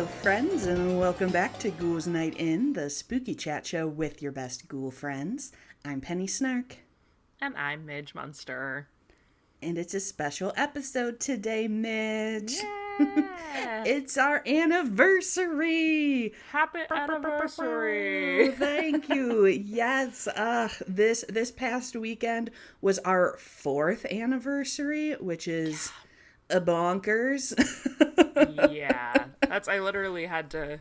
friends, and welcome back to Ghouls Night In, the spooky chat show with your best ghoul friends. I'm Penny Snark. And I'm Midge Munster. And it's a special episode today, Midge. Yeah! It's our anniversary! Happy anniversary! Thank you. Yes, this past weekend was our 4th anniversary, which is a bonkers. Yeah. I literally had to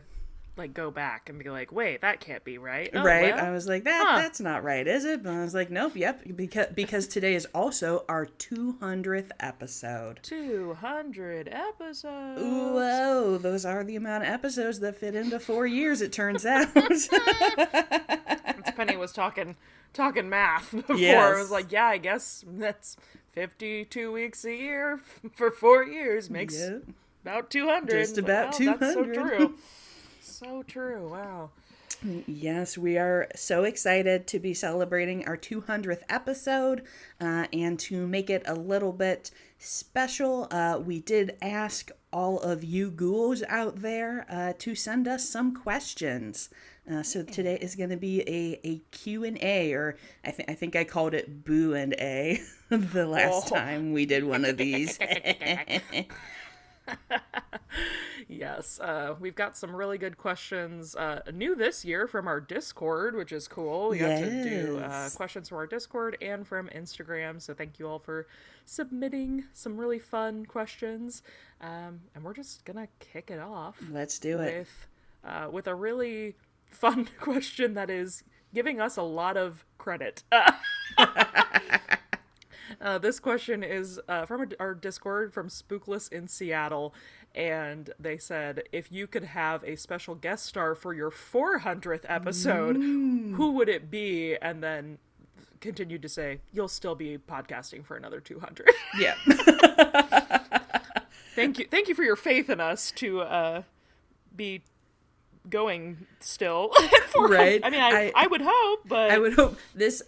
go back and be like, wait, that can't be right. Oh, right? well, I was like, that's not right, is it? But I was like, nope, yep, because today is also our 200th episode. 200 episodes. Whoa, those are the amount of episodes that fit into 4 years, it turns out. Penny was talking math before. Yes. I was like, yeah, I guess that's 52 weeks a year for 4 years makes about 200. Just about 200. That's so true. So true. Wow. Yes, we are so excited to be celebrating our 200th episode, and to make it a little bit special, we did ask all of you ghouls out there to send us some questions. So today is going to be a Q&A, or I think I called it Boo and A the last time we did one of these. Yes, we've got some really good questions new this year from our Discord, which is cool. We got to do questions from our Discord and from Instagram, so thank you all for submitting some really fun questions. And we're just gonna kick it off. Let's do it. With a really fun question that is giving us a lot of credit. This question is from our Discord from Spookless in Seattle, and they said, if you could have a special guest star for your 400th episode, who would it be? And then continued to say, you'll still be podcasting for another 200. Yeah. Thank you for your faith in us to be going still. Right. I mean, I would hope, but I would hope this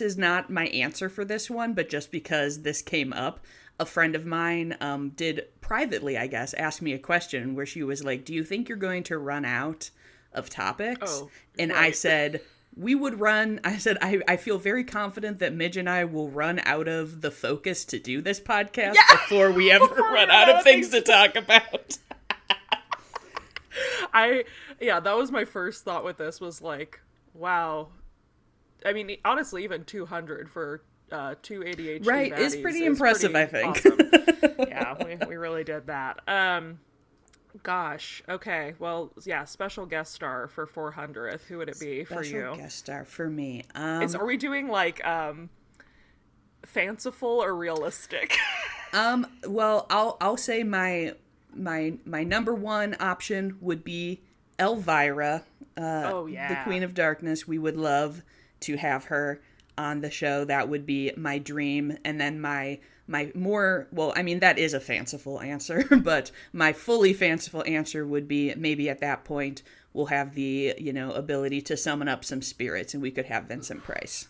is not my answer for this one, but just because this came up, a friend of mine did privately, I guess, ask me a question where she was like, do you think you're going to run out of topics? And right. I said, I feel very confident that Midge and I will run out of the focus to do this podcast before we ever run out of things to talk about. That was my first thought with this, was like, wow. I mean, honestly, even 200 for two ADHD right baddies is pretty impressive, pretty I think. Awesome. Yeah, we really did that. Gosh, okay, well, yeah, special guest star for 400th. Who would it be for you? Special guest star for me. Are we doing fanciful or realistic? Well, I'll say my number one option would be Elvira, the Queen of Darkness. We would love to have her on the show. That would be my dream. And then my more, well, I mean, that is a fanciful answer, but my fully fanciful answer would be, maybe at that point we'll have the, ability to summon up some spirits and we could have Vincent Price.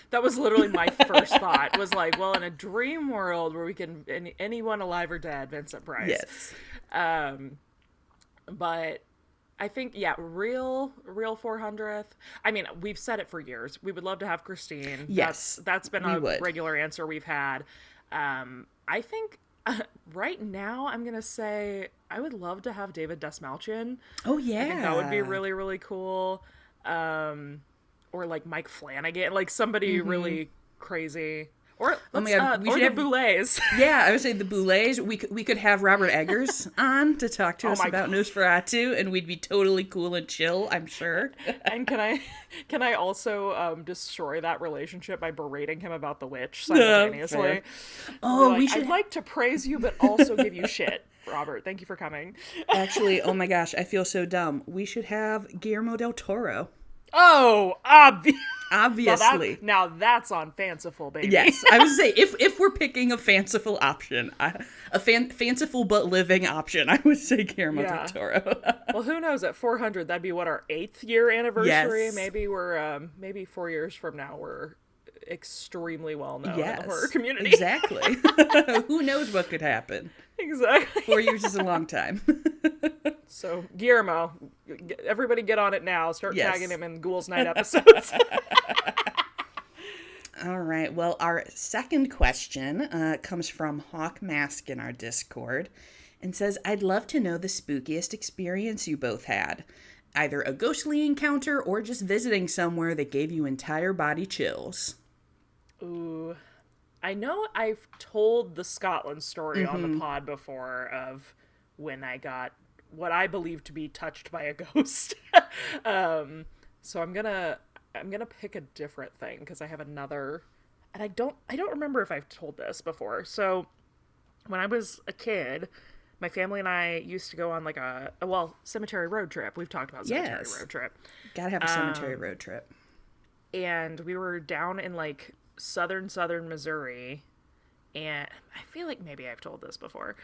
That was literally my first thought, was like, well, in a dream world where we can, anyone alive or dead, Vincent Price. Yes. But I think, real 400th. I mean, we've said it for years. We would love to have Christine. Yes. That's been a regular answer we've had. I think right now I'm going to say I would love to have David Desmalchian. Oh, yeah. I think that would be really, really cool. Or like Mike Flanagan, like somebody really crazy. Or or the Boulets. Yeah, I would say the Boulets. We could have Robert Eggers on to talk to us about Nosferatu, and we'd be totally cool and chill, I'm sure. And can I also destroy that relationship by berating him about the witch simultaneously? I'd like to praise you, but also give you shit. Robert, thank you for coming. Actually, oh my gosh, I feel so dumb. We should have Guillermo del Toro. Oh, obviously. Now that's on fanciful, baby. Yes, I would say if we're picking a fanciful option, fanciful but living option, I would say Guillermo del Toro. Well, who knows? At 400, that'd be our 8th year anniversary. Yes. Maybe we're 4 years from now we're extremely well known in the horror community. Exactly. Who knows what could happen? Exactly. 4 years is a long time. So, Guillermo, everybody get on it now. Start tagging him in Ghouls Night episodes. All right. Well, our second question comes from Hawk Mask in our Discord and says, I'd love to know the spookiest experience you both had. Either a ghostly encounter or just visiting somewhere that gave you entire body chills. Ooh. I know I've told the Scotland story on the pod before of when I got what I believe to be touched by a ghost. So I'm gonna pick a different thing because I have another, and I don't remember if I've told this before. So when I was a kid, my family and I used to go on like a cemetery road trip. We've talked about cemetery road trip. Gotta have a cemetery road trip. And we were down in like southern Missouri, and I feel like maybe I've told this before,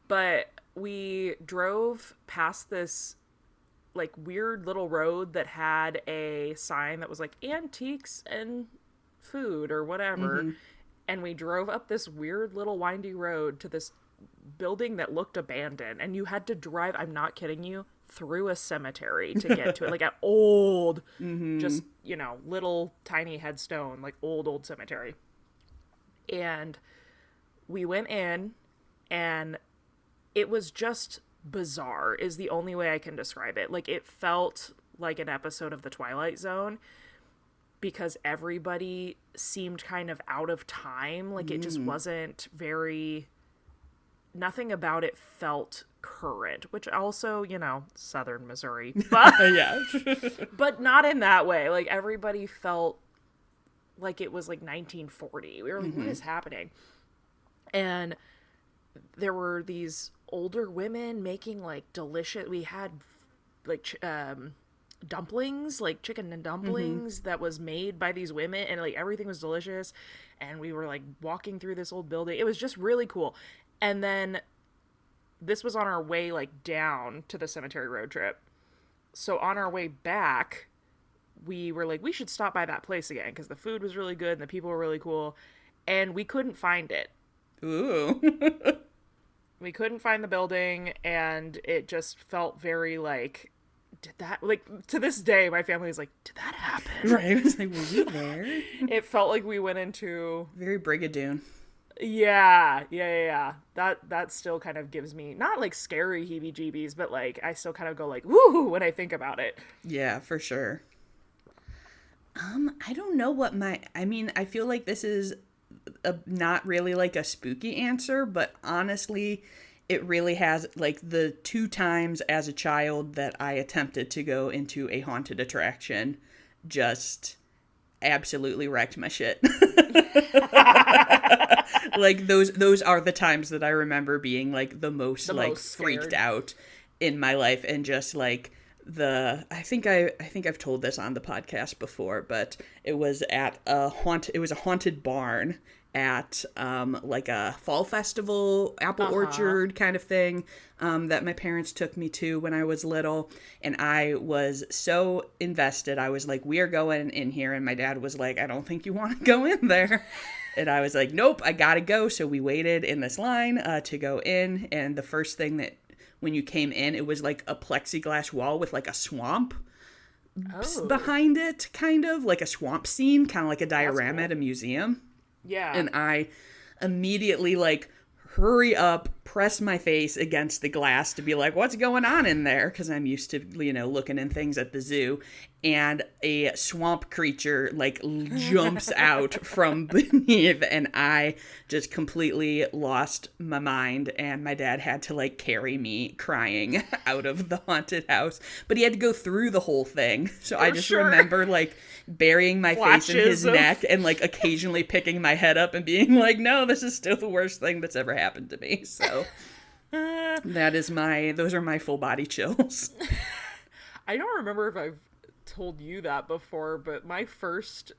but we drove past this like weird little road that had a sign that was like antiques and food or whatever, and we drove up this weird little windy road to this building that looked abandoned, and you had to drive, I'm not kidding you, through a cemetery to get to it, like an old just, you know, little tiny headstone, like old cemetery. And we went in, and it was just bizarre is the only way I can describe it. Like, it felt like an episode of The Twilight Zone because everybody seemed kind of out of time. Like, it just wasn't very, nothing about it felt current, which also, you know, southern Missouri, but but not in that way. Like, everybody felt like it was like 1940. We were like, what is happening? And there were these older women making like delicious, we had like dumplings, like chicken and dumplings that was made by these women, and like everything was delicious. And we were like walking through this old building. It was just really cool. And then this was on our way like down to the cemetery road trip. So on our way back, we were like, we should stop by that place again because the food was really good and the people were really cool. And we couldn't find it. Ooh. We couldn't find the building, and it just felt very like, did that, like, to this day, my family is like, did that happen? Right. I was like, were you there? It felt like we went into... Very Brigadoon. Yeah. That still kind of gives me, not like scary heebie-jeebies, but like, I still kind of go like, woo, when I think about it. Yeah, for sure. I don't know what I feel like this is not really like a spooky answer, but honestly, it really has, like, the 2 times as a child that I attempted to go into a haunted attraction just absolutely wrecked my shit. Like, those are the times that I remember being like the most freaked out in my life, and just like I think I've told this on the podcast before, but it was at a haunted barn at like a fall festival, apple orchard kind of thing, that my parents took me to when I was little, and I was so invested. I was like, we are going in here, and my dad was like, I don't think you want to go in there. And I was like, nope, I gotta go. So we waited in this line to go in, and the first thing that, when you came in, it was like a plexiglass wall with like a swamp behind it, kind of like a swamp scene, kind of like a diorama at a museum. Yeah. And I immediately like hurry up, press my face against the glass to be like, what's going on in there? Because I'm used to, you know, looking in things at the zoo. And a swamp creature like jumps out from beneath, and I just completely lost my mind, and my dad had to like carry me crying out of the haunted house, but he had to go through the whole thing. So I just remember like burying my face in his neck and like occasionally picking my head up and being like, no, this is still the worst thing that's ever happened to me. So those are my full body chills. I don't remember if I've told you that before, but my first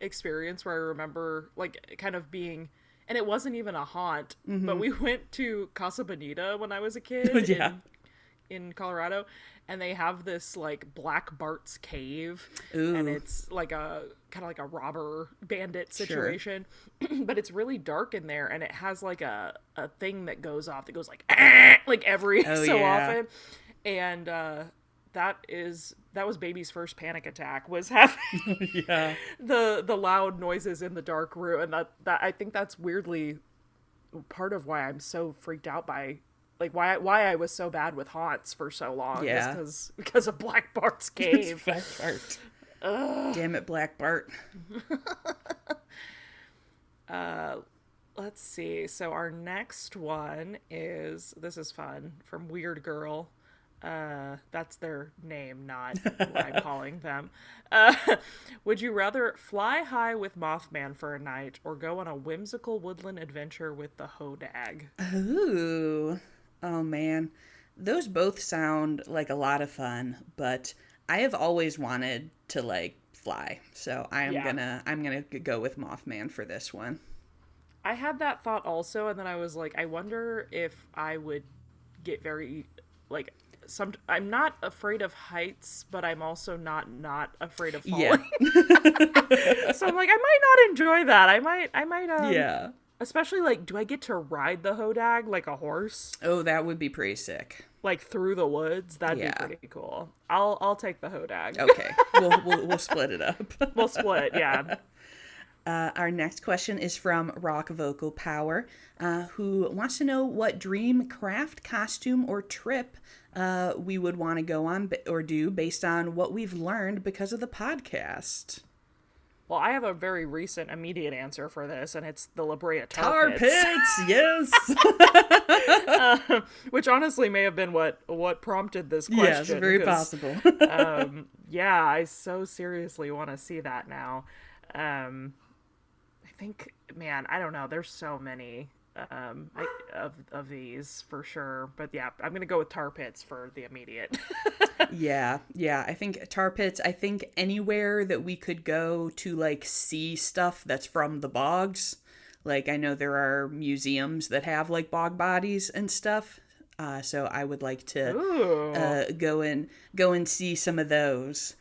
experience where I remember like kind of being, and it wasn't even a haunt, but we went to Casa Bonita when I was a kid in Colorado, and they have this like Black Bart's cave. Ooh. And it's like a kind of like a robber bandit situation. Sure. But it's really dark in there, and it has like a thing that goes off that goes like every often. And that was baby's first panic attack, was having Yeah. the loud noises in the dark room, and that I think that's weirdly part of why I'm so freaked out by, like, why I was so bad with haunts for so long. Yeah. Is because of Black Bart's cave. Black Bart. Damn it, Black Bart. Let's see. So our next one this is fun, from Weird Girl. That's their name, not what I'm calling them. Would you rather fly high with Mothman for a night or go on a whimsical woodland adventure with the Hodag? Ooh. Oh, man. Those both sound like a lot of fun, but I have always wanted to, like, fly. So I'm gonna go with Mothman for this one. I had that thought also, and then I was like, I wonder if I would get very, like, I'm not afraid of heights, but I'm also not afraid of falling. Yeah. So I'm like, I might not enjoy that. I might yeah. Especially, like, do I get to ride the Hodag like a horse? Oh, that would be pretty sick. Like, through the woods? That'd be pretty cool. I'll take the Hodag. Okay. We'll split it up. We'll split, yeah. Our next question is from Rock Vocal Power, who wants to know what dream craft, costume, or trip we would want to go on or do based on what we've learned because of the podcast. Well, I have a very recent immediate answer for this, and it's the La Brea Tar Pits. Yes! Which honestly may have been what prompted this question. Yes, very possible. Yeah, I so seriously want to see that now. I think, man, I don't know. There's so many of these for sure. But yeah, I'm going to go with Tar Pits for the immediate. Yeah. I think Tar Pits, I think anywhere that we could go to, like, see stuff that's from the bogs. Like, I know there are museums that have, like, bog bodies and stuff. So I would like to go and see some of those.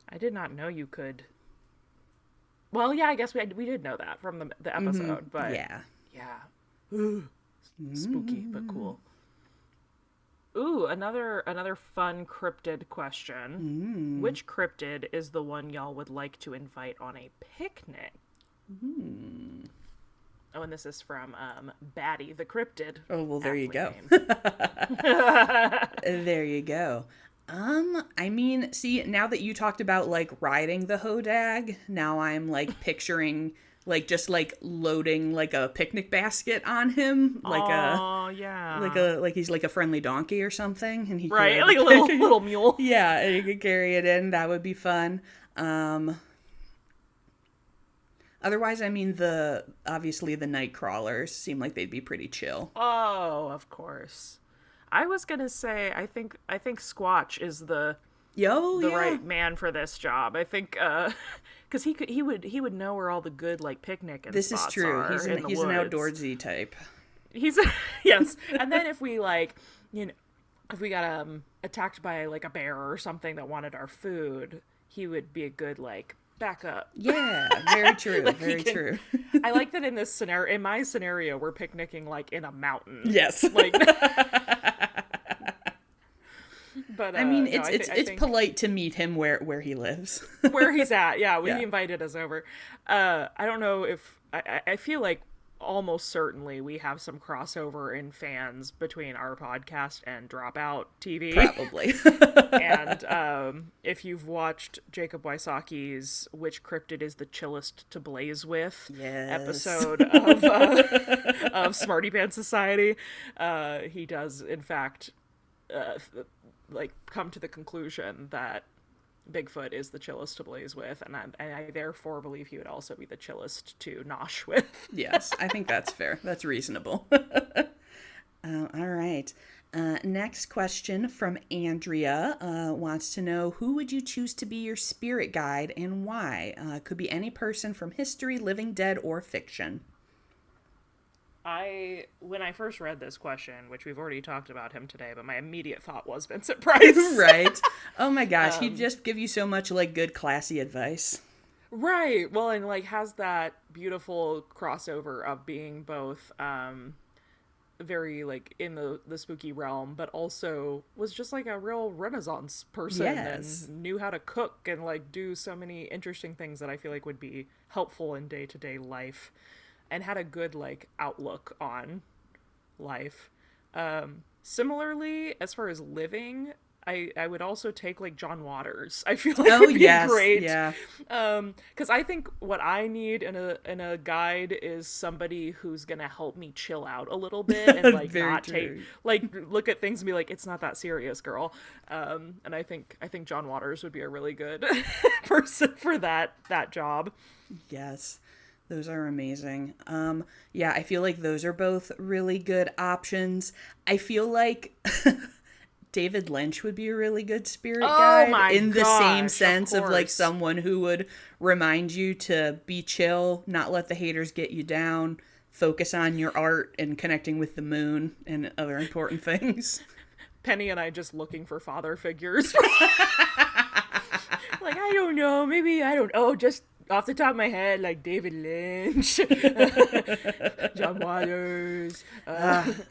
I did not know you could. Well, yeah, I guess we did know that from the episode, but yeah. Spooky but cool. Ooh, another fun cryptid question. Which cryptid is the one y'all would like to invite on a picnic? Oh, and this is from Batty the Cryptid. Oh, well, there you go. There you go. I mean, see, now that you talked about, like, riding the Hodag, now I'm, like, picturing, like, just, like, loading, like, a picnic basket on him. Like he's, like, a friendly donkey or something. And he like a little mule. Yeah, and you could carry it in. That would be fun. Otherwise, I mean, obviously the night crawlers seem like they'd be pretty chill. Oh, of course. I was gonna say, I think Squatch is the right man for this job. I think because he would know where all the good, like, picnic and this spots is true. Are He's an outdoorsy type. He's yes. And then if we, like, if we got attacked by, like, a bear or something that wanted our food, he would be a good, like, backup. Yeah, very true. Like, very true. I like that in this scenario. In my scenario, we're picnicking, like, in a mountain. Yes. Like. But I mean, it's polite to meet him where he lives, where he's at. Yeah, when he invited us over. I don't know if I feel like almost certainly we have some crossover in fans between our podcast and Dropout TV. Probably. And if you've watched Jacob Wysocki's "Which Cryptid is the Chillest to Blaze With" episode of Smarty Pants Society, he does in fact. Like, come to the conclusion that Bigfoot is the chillest to blaze with, and I therefore believe he would also be the chillest to nosh with. Yes, I think that's fair. That's reasonable. All right. Next question from Andrea wants to know, who would you choose to be your spirit guide and why? Could be any person from history, living, dead, or fiction. When I first read this question, which we've already talked about him today, but my immediate thought was Vincent Price. Right. Oh my gosh, he'd just give you so much, like, good, classy advice. Right. Well, and, like, has that beautiful crossover of being both very like in the spooky realm, but also was just like a real Renaissance person and knew how to cook and like do so many interesting things that I feel like would be helpful in day-to-day life, and had a good like outlook on life. Similarly, as far as living, I would also take like John Waters. I feel like would be great. Yeah. Because I think what I need in a guide is somebody who's gonna help me chill out a little bit and like not take like look at things and be like, it's not that serious, girl. And I think John Waters would be a really good person for that job. Yes. Those are amazing. Yeah, I feel like those are both really good options. I feel like David Lynch would be a really good spirit guide in the same sense of like someone who would remind you to be chill, not let the haters get you down, focus on your art and connecting with the moon and other important things. Penny and I just looking for father figures. Like, I don't know, maybe, I don't know, just off the top of my head, like David Lynch, John Waters.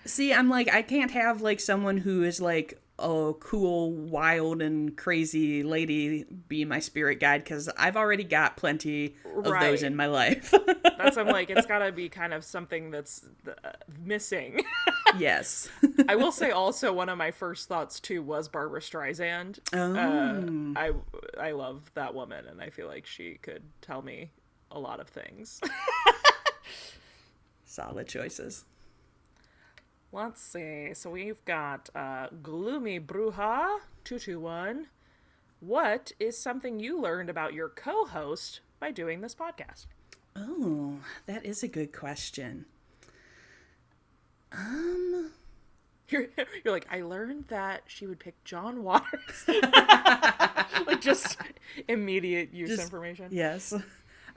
See, I'm like, I can't have like someone who is like a cool, wild, and crazy lady be my spirit guide, because I've already got plenty of those in my life. I'm like, it's gotta be kind of something that's missing. Yes. I will say also one of my first thoughts too was Barbra Streisand. I love that woman, and I feel like she could tell me a lot of things. Solid choices. Let's see. So we've got Gloomy Bruja 221. What is something you learned about your co-host by doing this podcast? Oh, that is a good question. You're like, I learned that she would pick John Waters. Like just immediate use information. Yes.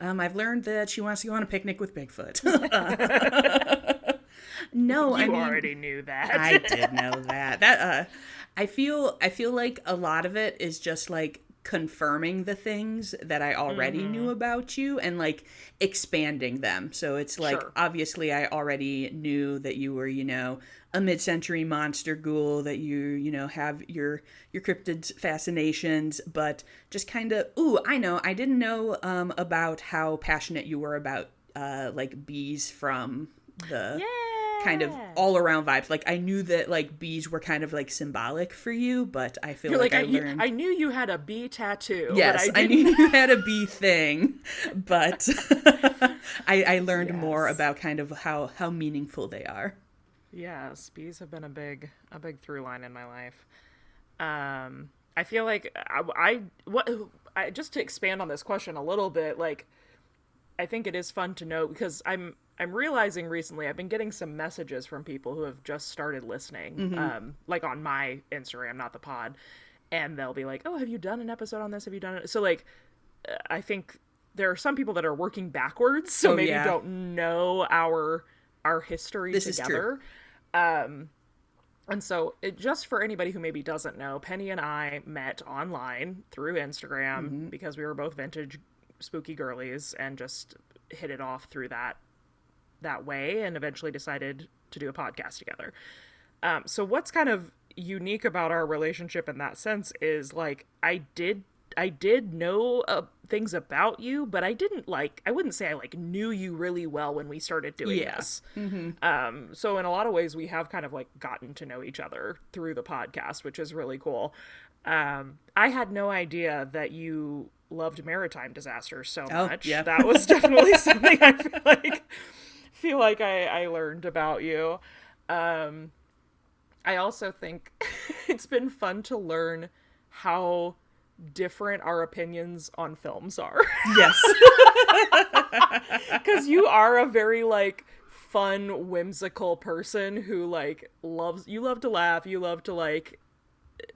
I've learned that she wants to go on a picnic with Bigfoot. No, I mean, already knew that. I did know that. That I feel like a lot of it is just like confirming the things that I already knew about you and like expanding them. So it's like, obviously I already knew that you were, a mid-century monster ghoul, that you have your cryptid fascinations, but just kind of, I didn't know about how passionate you were about like bees from the kind of all around vibes. Like I knew that like bees were kind of like symbolic for you, but I feel like I learned. I knew you had a bee tattoo. Yes, but I knew you had a bee thing, but I learned more about kind of how meaningful they are. Yes, bees have been a big through line in my life. I feel like I just to expand on this question a little bit, like I think it is fun to know, because I'm realizing recently I've been getting some messages from people who have just started listening, like on my Instagram, not the pod, and they'll be like, oh, have you done an episode on this? Have you done it? So like, I think there are some people that are working backwards, so maybe don't know our history together. Is true. And so just for anybody who maybe doesn't know, Penny and I met online through Instagram because we were both vintage spooky girlies and just hit it off through that way, and eventually decided to do a podcast together. So what's kind of unique about our relationship in that sense is like I did know things about you, but I wouldn't say I like knew you really well when we started doing this. So in a lot of ways we have kind of like gotten to know each other through the podcast, which is really cool. I had no idea that you loved maritime disasters so much. Yeah. That was definitely something I feel like I learned about you. I also think it's been fun to learn how different our opinions on films are. Yes. Because you are a very like fun, whimsical person who like love to laugh, you love to like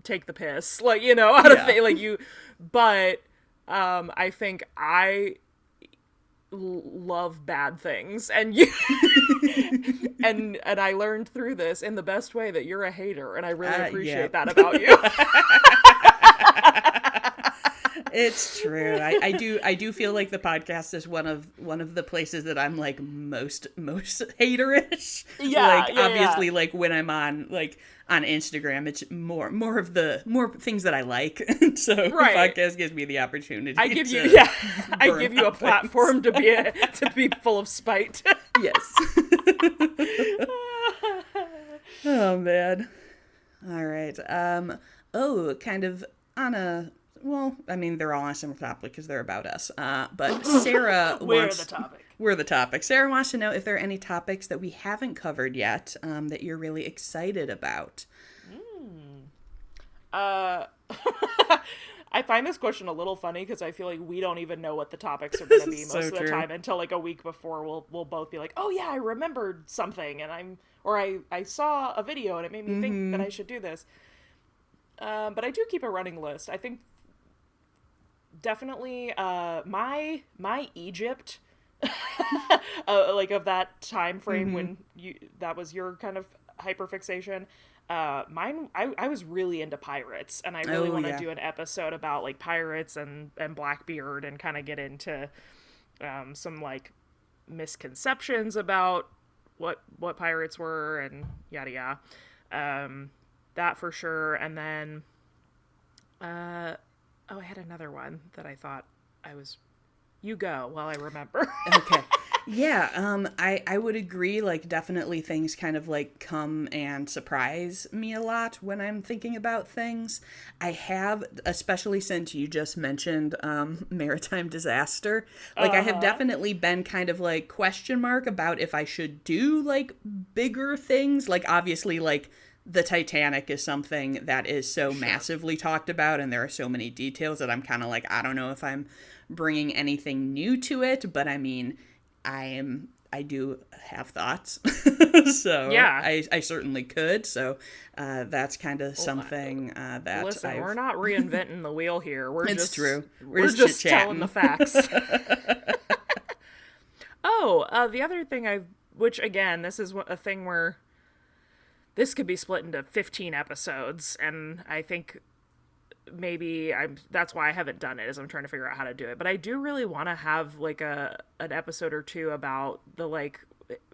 take the piss, like, out of thing, like you, but I think I love bad things, and you and I learned through this in the best way that you're a hater, and I really appreciate that about you. It's true. I do feel like the podcast is one of the places that I'm like most haterish. Yeah, obviously, like when I'm on Instagram, it's more things that I like. So the podcast gives me the opportunity. I give you a platform to be full of spite. Yes. Oh man. All right. Kind of on a, well, I mean, they're all on a similar topic because they're about us. But Sarah We're the topic. We're the topic. Sarah wants to know if there are any topics that we haven't covered yet that you're really excited about. I find this question a little funny because I feel like we don't even know what the topics are going to be most of the time until like a week before. We'll both be like, oh yeah, I remembered something, and I saw a video and it made me think that I should do this. But I do keep a running list. I think definitely my Egypt, like of that time frame when that was your kind of hyperfixation. Mine, I was really into pirates, and I really want to do an episode about like pirates and Blackbeard and kind of get into some like misconceptions about what pirates were and yada yada. That for sure. And then I had another one that I thought you go while I remember. Okay. Yeah, I would agree, like, definitely things kind of, like, come and surprise me a lot when I'm thinking about things. I have, especially since you just mentioned maritime disaster, like, I have definitely been kind of, like, question mark about if I should do, like, bigger things. Like, obviously, like, the Titanic is something that is so massively talked about, and there are so many details that I'm kind of like, I don't know if I'm bringing anything new to it, but I mean, I do have thoughts. So yeah, I certainly could. So that's kind of something that listen, we're not reinventing the wheel here. It's true. We're just telling the facts. The other thing which again, this is a thing where this could be split into 15 episodes, and I think maybe that's why I haven't done it, is I'm trying to figure out how to do it. But I do really want to have like an episode or two about the like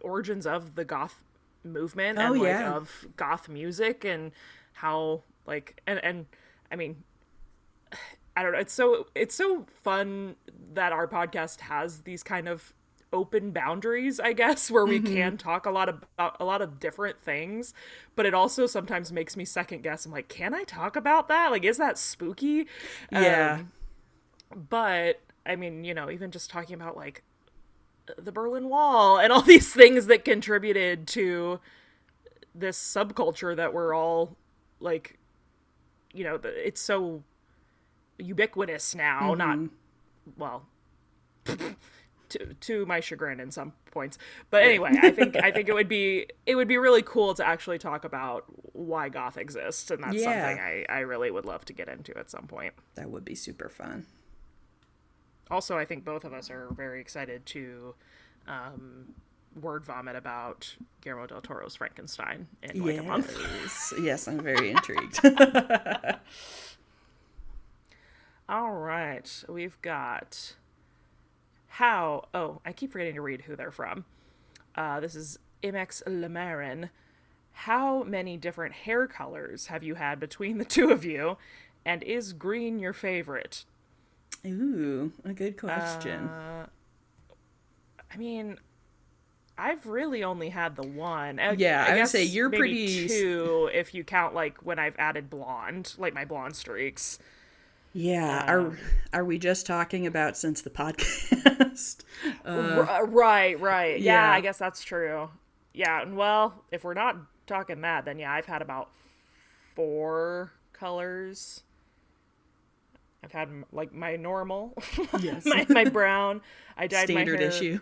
origins of the goth movement of goth music and how like and I mean, I don't know, it's so fun that our podcast has these kind of open boundaries, I guess, where we can talk about a lot of different things, but it also sometimes makes me second guess. I'm like, can I talk about that? Like, is that spooky? Yeah. But I mean, you know, even just talking about like the Berlin Wall and all these things that contributed to this subculture that we're all like, you know, it's so ubiquitous now. Not well. To my chagrin in some points, but anyway, I think it would be really cool to actually talk about why goth exists, and that's something I really would love to get into at some point. That would be super fun. Also, I think both of us are very excited to word vomit about Guillermo del Toro's Frankenstein in like a month. Yes, I'm very intrigued. All right, we've got I keep forgetting to read who they're from. This is MX Lemarin. How many different hair colors have you had between the two of you? And is green your favorite? Ooh, a good question. I mean, I've really only had the one. I would say you're maybe pretty... two if you count like when I've added blonde, like my blonde streaks. Yeah, are we just talking about since the podcast? Right. Yeah, I guess that's true. Yeah, well, if we're not talking that, then yeah, I've had about 4 colors. I've had like my normal, yes, my brown. I dyed standard my hair issue.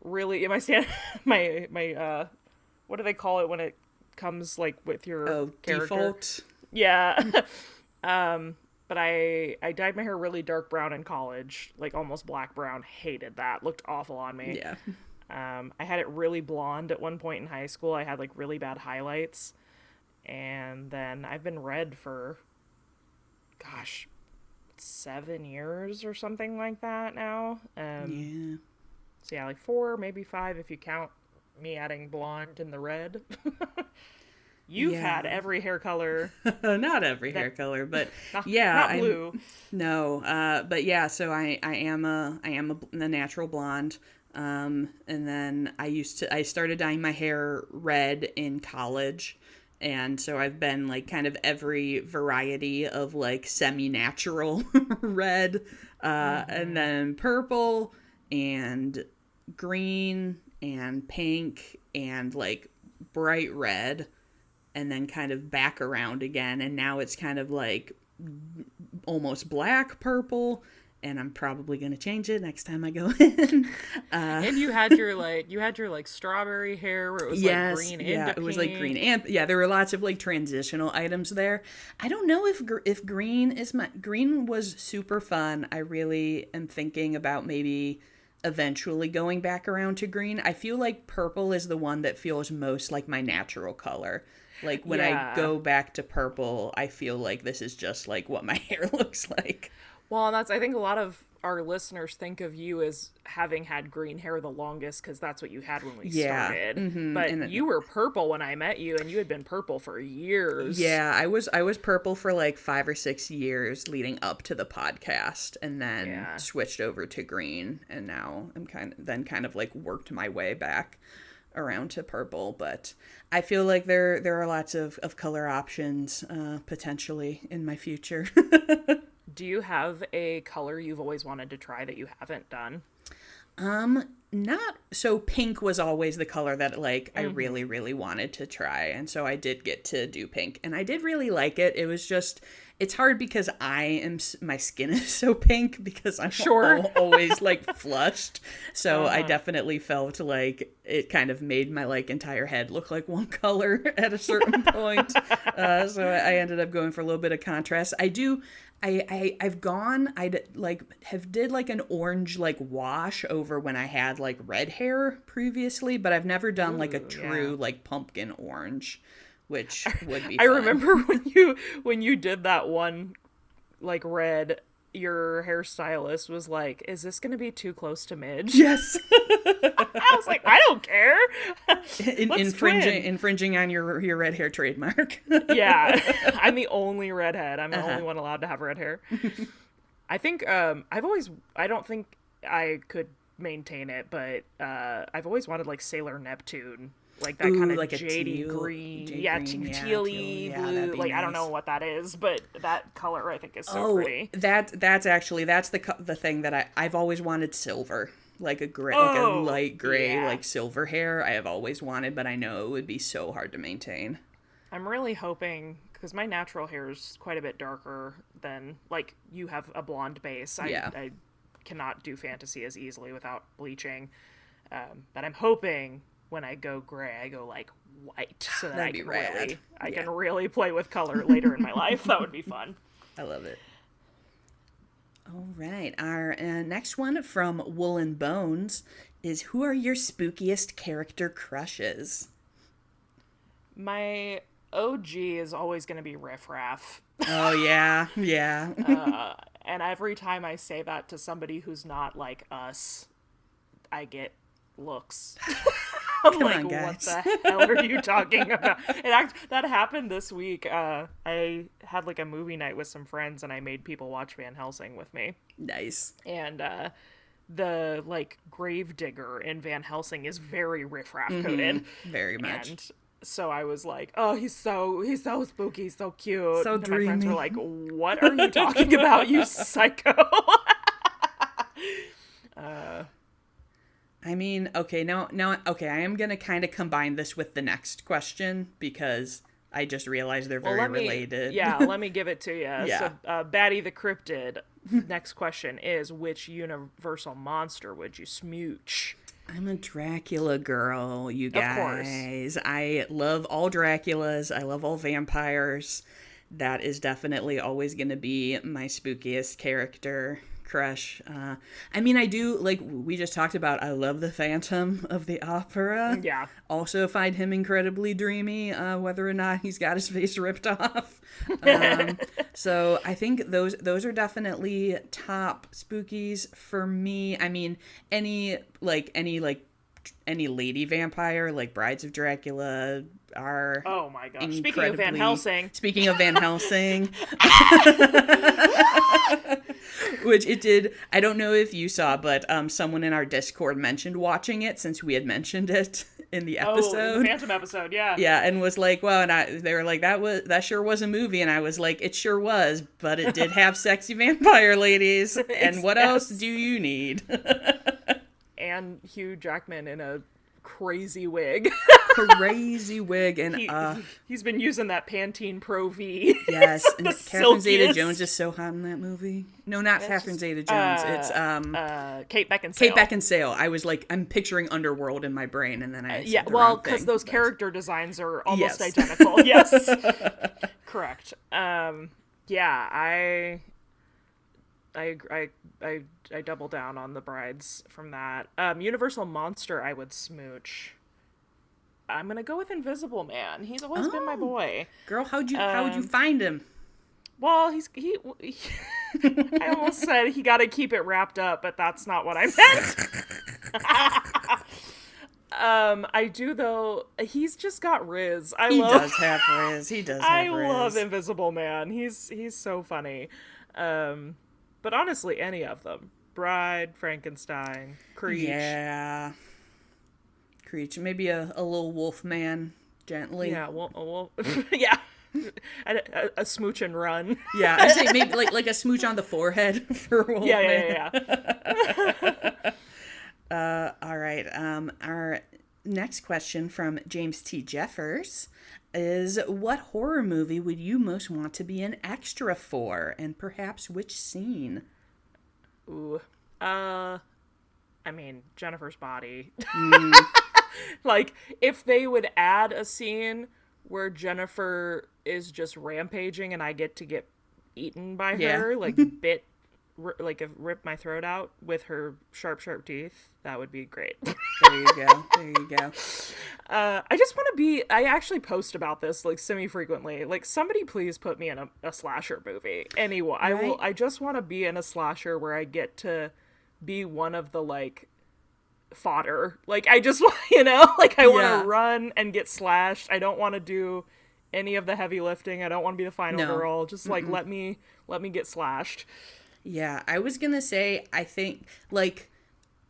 Really, my what do they call it when it comes like with your character? Default. Yeah. But I dyed my hair really dark brown in college, like almost black brown. Hated that. Looked awful on me. Yeah. I had it really blonde at one point in high school. I had like really bad highlights. And then I've been red for, 7 7 years or something like that now. Yeah. So yeah, like 4, maybe 5 if you count me adding blonde and the red. You've had every hair color. Not every hair color, but not blue. But yeah, so I am a natural blonde. And then I started dyeing my hair red in college. And so I've been like kind of every variety of like semi-natural red, and then purple and green and pink and like bright red, and then kind of back around again. And now it's kind of like almost black purple. And I'm probably going to change it next time I go in. And you had your strawberry hair where it was like green and it was like green. And there were lots of like transitional items there. I don't know if green was super fun. I really am thinking about maybe eventually going back around to green. I feel like purple is the one that feels most like my natural color. Like when I go back to purple, I feel like this is just like what my hair looks like. Well, and I think a lot of our listeners think of you as having had green hair the longest because that's what you had when we started. Mm-hmm. But you were purple when I met you, and you had been purple for years. Yeah, I was purple for like 5 or 6 years leading up to the podcast, and then switched over to green, and now I'm kind of like worked my way back around to purple. But I feel like there are lots of color options potentially in my future. Do you have a color you've always wanted to try that you haven't done? Not so. Pink was always the color that like I really, really wanted to try, and so I did get to do pink, and I did really like it. It was just, it's hard because my skin is so pink because I'm always like flushed. So I definitely felt like it kind of made my like entire head look like one color at a certain point. So I ended up going for a little bit of contrast. I did like an orange like wash over when I had like red hair previously, but I've never done like a true like pumpkin orange, which would be fun. I remember when you did that one like red, your hairstylist was like, "Is this going to be too close to Midge?" Yes. I was like, "I don't care." Infringing on your red hair trademark. Yeah. I'm the only redhead. I'm the only one allowed to have red hair. I think I don't think I could maintain it, but I've always wanted like Sailor Neptune. Like that kind of like jadey green. Teal-y blue. Like nice. I don't know what that is, but that color I think is so pretty. That's the thing that I've always wanted silver. Like a gray, like a light gray, like silver hair. I have always wanted, but I know it would be so hard to maintain. I'm really hoping, because my natural hair is quite a bit darker than, like, you have a blonde base. I cannot do fantasy as easily without bleaching. But I'm hoping when I go gray, I go like white, so that I can really play with color later in my life. That would be fun. I love it. All right, our next one from Woolen Bones is, who are your spookiest character crushes? My OG is always going to be Riff Raff. Oh, yeah. And every time I say that to somebody who's not like us, I get looks. I'm like, on, what the hell are you talking about? That happened this week. I had like a movie night with some friends, and I made people watch Van Helsing with me. Nice. And the like gravedigger in Van Helsing is very riffraff coded. Very much. And so I was like, oh, he's so spooky, he's so cute. So dreamy. My friends were like, what are you talking about, you psycho? I mean, okay, I am going to kind of combine this with the next question because I just realized they're very related. Yeah, let me give it to you. Yeah. So, Batty the Cryptid, next question is, which universal monster would you smooch? I'm a Dracula girl, you guys. Of course. I love all Draculas. I love all vampires. That is definitely always going to be my spookiest character. crush. I mean, I do, like we just talked about, I love the Phantom of the Opera. Yeah. Also find him incredibly dreamy, whether or not he's got his face ripped off. So I think those are definitely top spookies for me. I mean, any lady vampire, like Brides of Dracula, are oh my gosh. Speaking of Van Helsing. Which it did, I don't know if you saw, but someone in our Discord mentioned watching it since we had mentioned it in the episode. Oh, in the Phantom episode, yeah. Yeah, and was like, well, and they were like, that sure was a movie, and I was like, it sure was, but it did have sexy vampire ladies, and what else do you need? And Hugh Jackman in a crazy wig. And he's been using that Pantene Pro V. Yes, and Catherine Zeta-Jones is so hot in that movie. No, not Catherine Zeta-Jones. It's Kate Beckinsale. Kate Beckinsale. I was like, I'm picturing Underworld in my brain, and then I because those character designs are almost identical. Yes, correct. Yeah, I double down on the brides from that. Universal Monster, I would smooch. I'm gonna go with Invisible Man. He's always been my boy. Girl, how'd you find him? Well, he I almost said he got to keep it wrapped up, but that's not what I meant. I do though. He's just got Riz. He does have Riz. I love Invisible Man. He's so funny. But honestly, any of them. Bride, Frankenstein, Creech. Yeah. Creech. Maybe a little wolf man, gently. Yeah, well, yeah. A smooch and run. Yeah, I say maybe like a smooch on the forehead for a wolf man. Yeah. All right. Our next question from James T. Jeffers is, what horror movie would you most want to be an extra for, and perhaps which scene? Ooh. I mean, Jennifer's Body. Like, if they would add a scene where Jennifer is just rampaging and I get eaten by her, like rip my throat out with her sharp teeth, that would be great. There you go. I actually post about this like semi-frequently. Like, somebody please put me in a slasher movie. Anyway, right? I just want to be in a slasher where I get to be one of the like fodder. Like, I just want, I want to run and get slashed. I don't want to do any of the heavy lifting. I don't want to be the final girl. Just like let me get slashed. Yeah, I was gonna say, I think, like,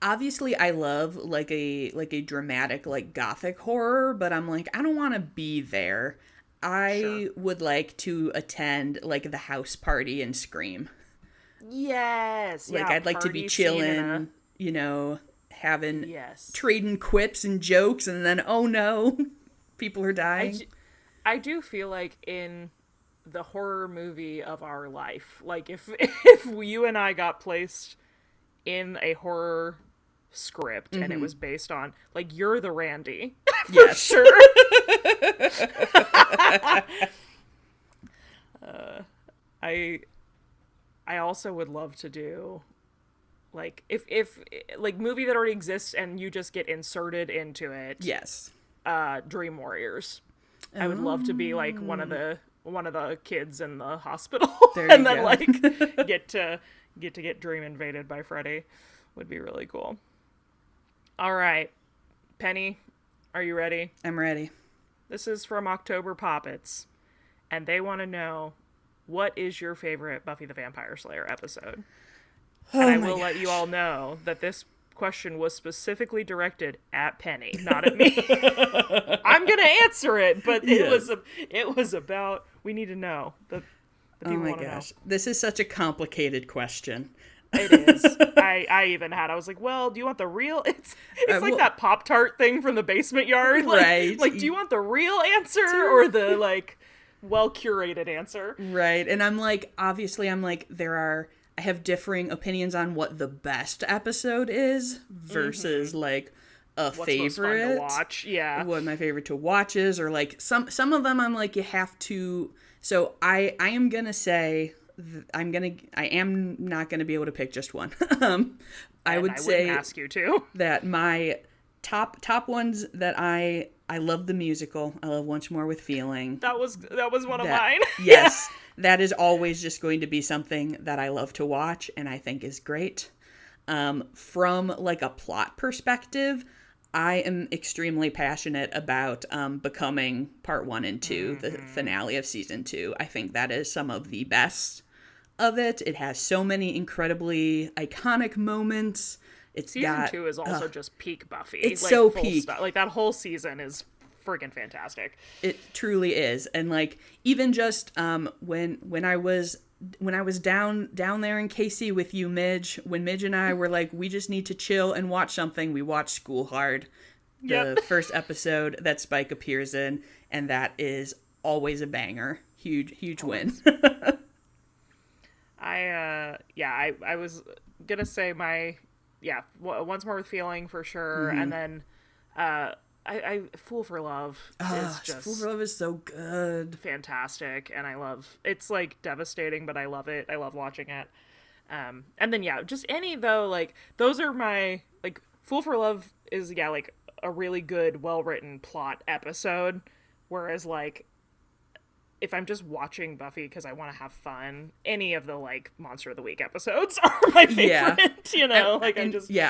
obviously I love like a dramatic like gothic horror, but I'm like, I don't want to be there. I would like to attend like the house party in Scream. Yes. Like, I'd like to be chilling, having trading quips and jokes, and then oh no, people are dying. I do feel like in the horror movie of our life, like if you and I got placed in a horror script and it was based on, like, you're the Randy for sure. I also would love to do like if like movie that already exists and you just get inserted into it. Yes. Dream Warriors. I would love to be like one of the kids in the hospital and then like get to get dream invaded by Freddy. Would be really cool. All right, Penny, are you ready? I'm ready. This is from October Poppets, and they want to know, what is your favorite Buffy the Vampire Slayer episode? And I will let you all know that this question was specifically directed at Penny, not at me. I'm gonna answer it, but it was about, we need to know. The people want to know. This is such a complicated question. It is. I even had, I was like, well, do you want the real? It's like that Pop-Tart thing from the basement yard. Like, right. Like, do you want the real answer or the like well-curated answer? Right. And I'm like, obviously I'm like, I have differing opinions on what the best episode is versus like what's favorite. Most fun to watch. Yeah. What my favorite to watch is, or like some of them I'm like, you have to. So I am gonna say I am not gonna be able to pick just one. I would say ask you to. That my top ones that I love the musical. I love Once More with Feeling. That was one of mine. Yes, that is always just going to be something that I love to watch and I think is great. From like a plot perspective, I am extremely passionate about Becoming Part 1 and 2, the finale of Season 2. I think that is some of the best of it. It has so many incredibly iconic moments. Season 2 is also just peak Buffy. It's like, so peak. Like, that whole season is friggin' fantastic. It truly is. And like, even just when I was down there in KC with you, Midge, when Midge and I were like, we just need to chill and watch something, we watched School Hard, the first episode that Spike appears in, and that is always a banger. Huge win. I was gonna say Once More with Feeling for sure, and then I Fool for Love is just Fool for Love is so good, fantastic, and it's like devastating, but I love it. I love watching it. And then just any though, like those are my like Fool for Love is like a really good, well written plot episode, whereas like if I'm just watching Buffy because I want to have fun, any of the like Monster of the Week episodes are my favorite.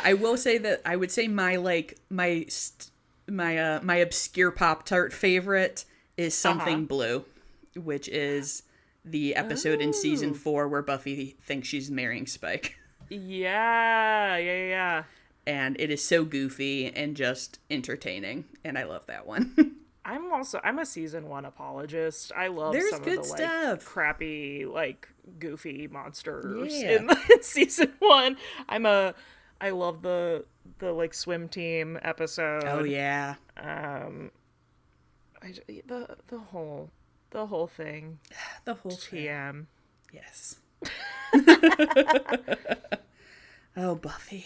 I will say that I would say my obscure Pop-Tart favorite is Something Blue, which is the episode in season 4 where Buffy thinks she's marrying Spike. Yeah. And it is so goofy and just entertaining, and I love that one. I'm a season 1 apologist. I love There's some good of the stuff. Like crappy, like goofy monsters in season 1. I love the like swim team episode. Oh yeah. The whole thing. The whole TM. Thing. Yes. Oh, Buffy.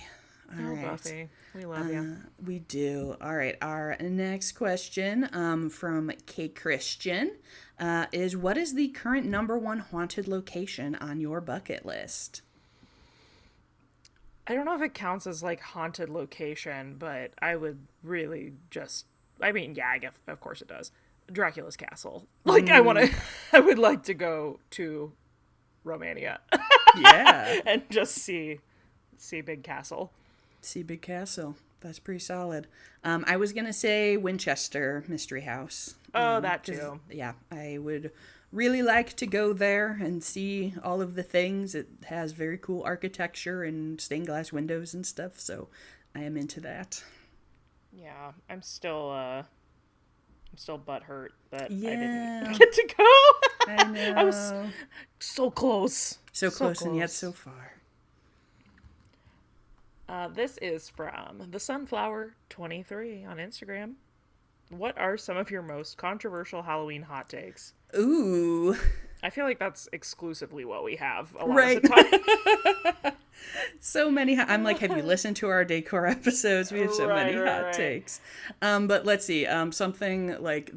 All right. Buffy. We love you. We do. All right. Our next question from K. Christian is, what is the current #1 haunted location on your bucket list? I don't know if it counts as like haunted location, but I would really I guess of course it does. Dracula's castle. Like I would like to go to Romania. Yeah. And just see Big Castle. See Big Castle. That's pretty solid. I was going to say Winchester Mystery House. Oh, that too. Yeah, I would really like to go there and see all of the things. It has very cool architecture and stained glass windows and stuff, so I am into that. Yeah, I'm still butthurt that I Yeah. didn't get to go. I know. I was so close. So close and yet so far. This is from the Sunflower 23 on Instagram. What are some of your most controversial Halloween hot takes? Ooh. I feel like that's exclusively what we have a lot of the time. So many. I'm like, have you listened to our decor episodes? We have so many hot takes. But let's see. Something like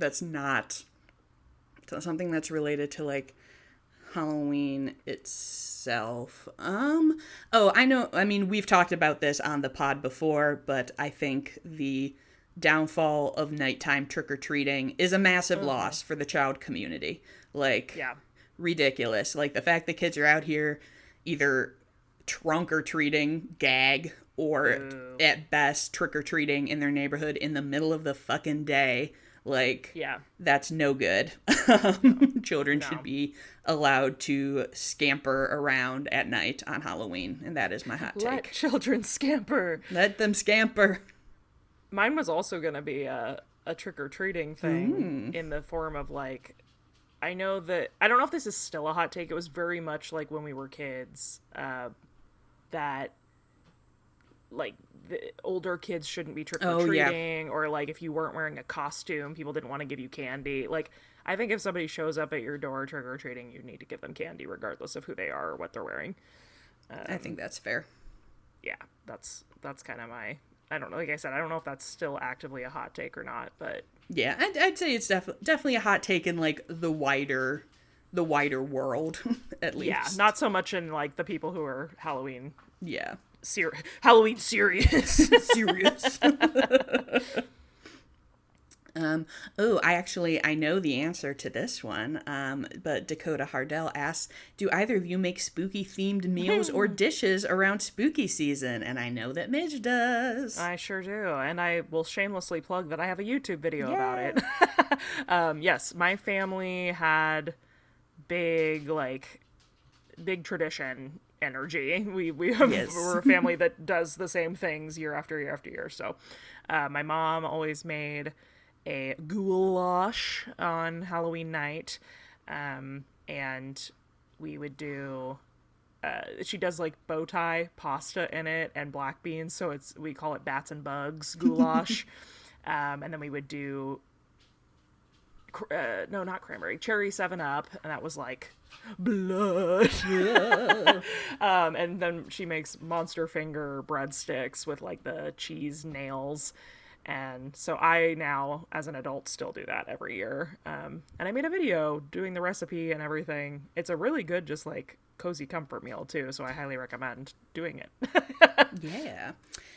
something that's related to like Halloween itself. I know. I mean, we've talked about this on the pod before, but I think the downfall of nighttime trick-or-treating is a massive loss for the child community. Like, ridiculous. Like, the fact that kids are out here either trunk-or-treating, gag, or at best trick-or-treating in their neighborhood in the middle of the fucking day. Like, that's no good. Children should be allowed to scamper around at night on Halloween, and that is my hot take. Let children scamper. Let them scamper. Mine was also going to be a trick-or-treating thing in the form of, like, I know that, I don't know if this is still a hot take, it was very much like when we were kids, that, like, the older kids shouldn't be trick-or-treating, or, like, if you weren't wearing a costume, people didn't want to give you candy. Like, I think if somebody shows up at your door trick-or-treating, you need to give them candy regardless of who they are or what they're wearing. I think that's fair. Yeah, that's kind of my... I don't know. Like I said, I don't know if that's still actively a hot take or not, but yeah, I'd say it's definitely a hot take in like the wider world. at least. Yeah, not so much in like the people who are Halloween. Yeah. Halloween serious. Serious. I know the answer to this one, but Dakota Hardell asks, do either of you make spooky themed meals or dishes around spooky season? And I know that Midge does. I sure do, and I will shamelessly plug that I have a YouTube video about it. Yes, my family had big tradition energy. We're a family that does the same things year after year after year. So my mom always made a goulash on Halloween night, and we would do she does like bow tie pasta in it and black beans, so we call it bats and bugs goulash. And then we would do no, not cranberry, cherry 7-Up, and that was like blood. And then she makes monster finger breadsticks with like the cheese nails. And so I now, as an adult, still do that every year. And I made a video doing the recipe and everything. It's a really good, just like cozy comfort meal too. So I highly recommend doing it.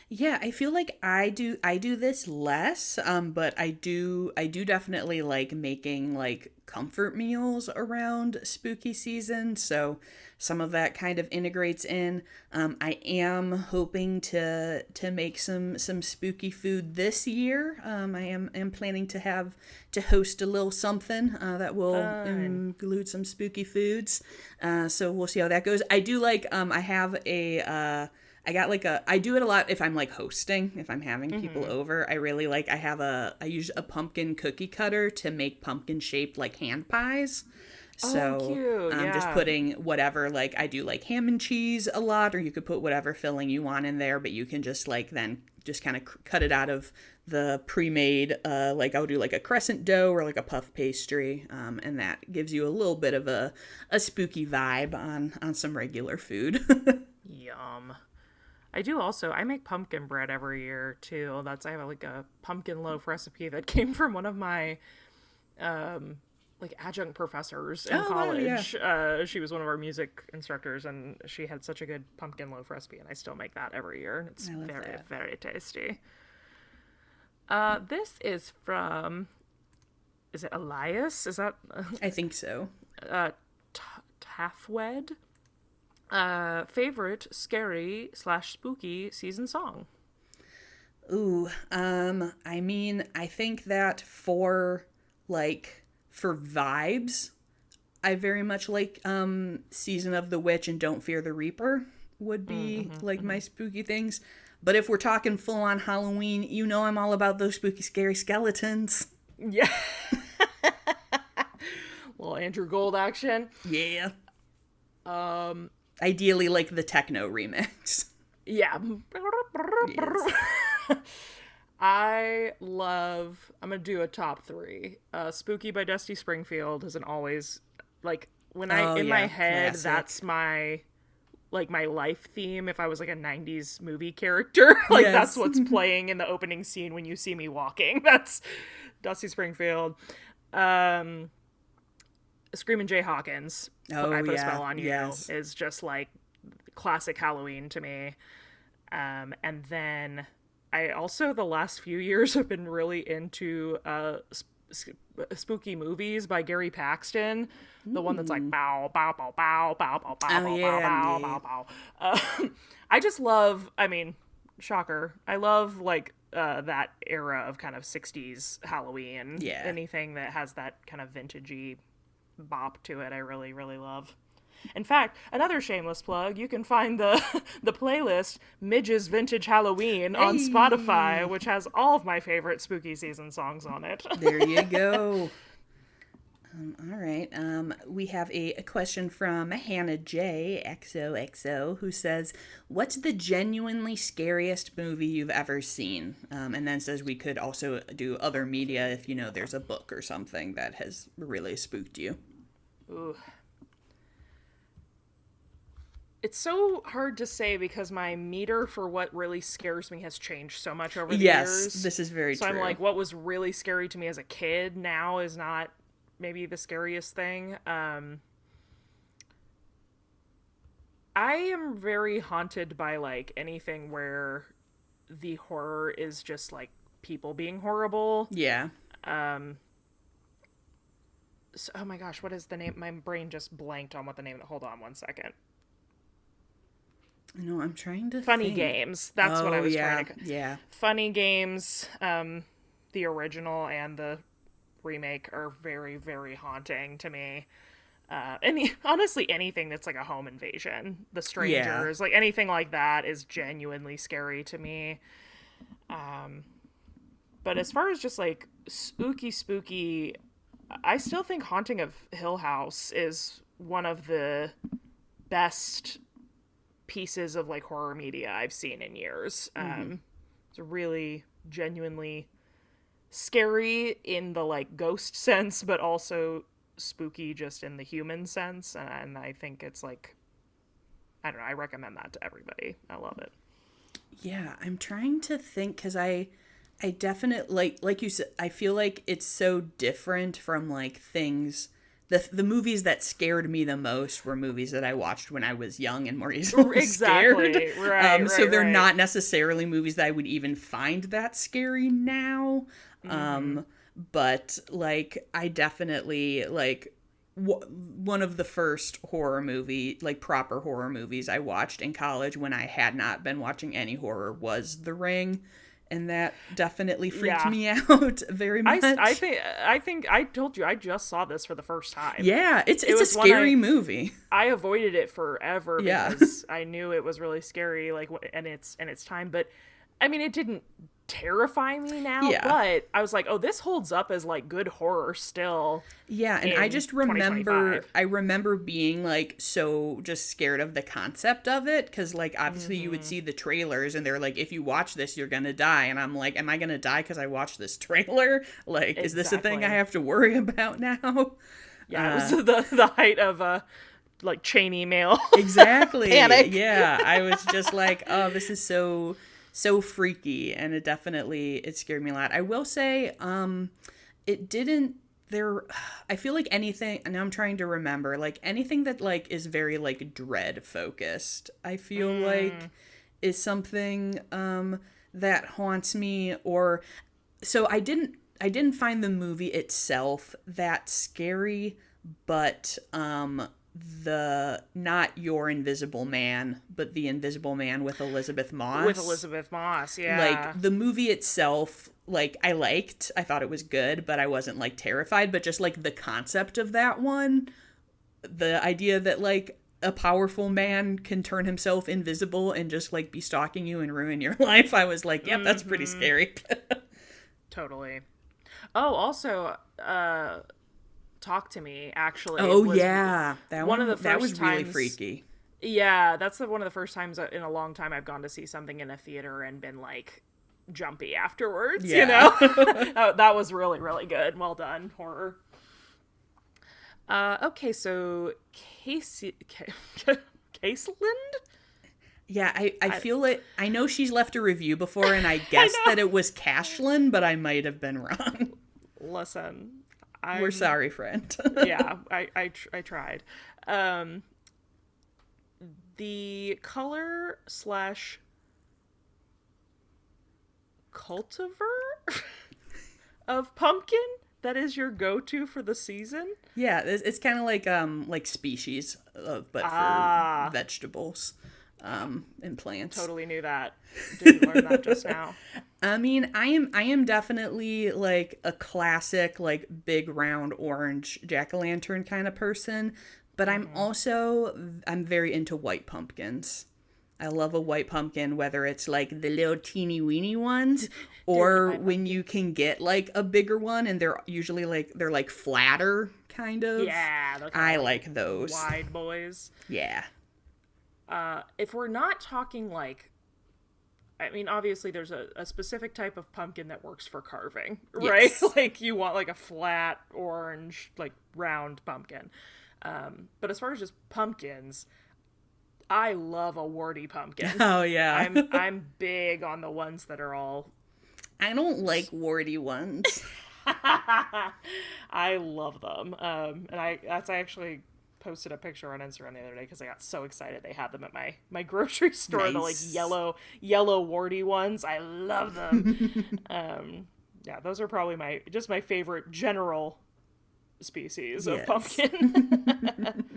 Yeah, I feel like I do this less, but I do definitely like making like comfort meals around spooky season. So some of that kind of integrates in. I am hoping to make some spooky food this year. I am planning to host a little something that will include some spooky foods. So we'll see how that goes. I do like I do it a lot if I'm like hosting, if I'm having people over. I use a pumpkin cookie cutter to make pumpkin shaped like hand pies. So cute. I'm just putting whatever, like I do like ham and cheese a lot, or you could put whatever filling you want in there, but you can just like then just kind of cut it out of the pre-made, like I'll do like a crescent dough or like a puff pastry. And that gives you a little bit of a spooky vibe on some regular food. Yum. I make pumpkin bread every year too. I have like a pumpkin loaf recipe that came from one of my like adjunct professors in college. Yeah. She was one of our music instructors, and she had such a good pumpkin loaf recipe, and I still make that every year, and it's very, very tasty. This is from, is it Elias? Is that? I think so. Taffwed. Favorite scary / spooky season song? Ooh, I mean, I think that for vibes, I very much like Season of the Witch and Don't Fear the Reaper would be my spooky things. But if we're talking full on Halloween, you know I'm all about those spooky scary skeletons. Yeah. Little Andrew Gold action. Yeah. Ideally like the techno remix. Yeah. Yes. I'm gonna do a top 3. Spooky by Dusty Springfield isn't always like when my head, classic. That's my life theme. If I was like a 90s movie character, like that's what's playing in the opening scene when you see me walking. That's Dusty Springfield. Screamin' Jay Hawkins, I Put a Spell on You, is just like classic Halloween to me. And then I also, the last few years, have been really into spooky movies by Gary Paxton. The one that's like bow, bow, bow, bow, bow, bow, bow, bow, bow, bow, bow, bow. I just love, shocker, I love like that era of kind of 60s Halloween. Yeah. Anything that has that kind of vintagey bop to it, I really, really love. In fact, another shameless plug, you can find the playlist Midge's Vintage Halloween on Spotify, which has all of my favorite spooky season songs on it. There you go. All right. We have a question from Hannah J. XOXO, who says, what's the genuinely scariest movie you've ever seen? And then says we could also do other media if, there's a book or something that has really spooked you. Ooh. It's so hard to say because my meter for what really scares me has changed so much over the years. Yes, this is very true. So I'm like, what was really scary to me as a kid now is not maybe the scariest thing. I am very haunted by, like, anything where the horror is just, like, people being horrible. Yeah. So, oh my gosh, what is the name? My brain just blanked on what the name. Hold on one second. No, I'm trying to Funny think. Games. That's what I was trying to. Yeah. Funny Games. The original and the remake are very, very haunting to me. Honestly, anything that's like a home invasion, The Strangers, like anything like that is genuinely scary to me. But as far as just like spooky, I still think Haunting of Hill House is one of the best pieces of like horror media I've seen in years. It's really genuinely scary in the like ghost sense, but also spooky just in the human sense, and I think it's like, I don't know, I recommend that to everybody. I love it. Yeah, I'm trying to think, because I definitely like you said, I feel like it's so different from like things. The movies that scared me the most were movies that I watched when I was young and more easily scared. Right, so they're not necessarily movies that I would even find that scary now. But like I definitely like one of the first horror movie, like proper horror movies I watched in college when I had not been watching any horror was The Ring. And that definitely freaked me out very much. I think I told you I just saw this for the first time. Yeah, it's a scary movie. I avoided it forever because I knew it was really scary, like, and its time. But I mean, it didn't terrify me now. Yeah. But I was like, oh, this holds up as like good horror still. Yeah, and I just remember being like so just scared of the concept of it, because like obviously you would see the trailers and they're like, if you watch this you're gonna die, and I'm like, am I gonna die because I watched this trailer? Like, is this a thing I have to worry about now? Yeah, it was the height of like chain email. Exactly. Panic. Yeah, I was just like, oh, this is so freaky, and it scared me a lot. I will say, I feel like anything, and I'm trying to remember, like anything that like is very like dread focused, I feel like is something that haunts me. Or so I didn't find the movie itself that scary, but the not Your Invisible Man, but The Invisible Man with Elizabeth Moss. Yeah. Like the movie itself, like I thought it was good, but I wasn't like terrified. But just like the concept of that one, the idea that like a powerful man can turn himself invisible and just like be stalking you and ruin your life, I was like, yep, that's pretty scary. Totally. Oh, also, Talk to Me, actually. Oh, yeah. That was really times, freaky. Yeah, that's one of the first times in a long time I've gone to see something in a theater and been, like, jumpy afterwards, you know? That was really, really good. Well done, horror. Okay, so Caseland? Yeah, I feel it. I know she's left a review before, and I guessed that it was Cashlin, but I might have been wrong. Listen, we're sorry, friend. Yeah, I tried. The color / cultivar of pumpkin that is your go-to for the season? Yeah, it's kind of like species, but for vegetables and plants. Totally knew that. Didn't learn that just now. I mean, I am definitely like a classic like big round orange jack-o'-lantern kind of person, but I'm very into white pumpkins. I love a white pumpkin, whether it's like the little teeny weeny ones or when you can get like a bigger one and they're usually like they're like flatter kind of. Yeah, I like those wide boys. Yeah. If we're not talking like, I mean, obviously there's a specific type of pumpkin that works for carving, right? Yes. Like you want like a flat orange, like round pumpkin. But as far as just pumpkins, I love a warty pumpkin. Oh yeah. I'm big on the ones that are all. I don't like warty ones. I love them. And that's actually posted a picture on Instagram the other day because I got so excited they had them at my grocery store. Nice. The like yellow warty ones. I love them. Yeah, those are probably my favorite general species of pumpkin.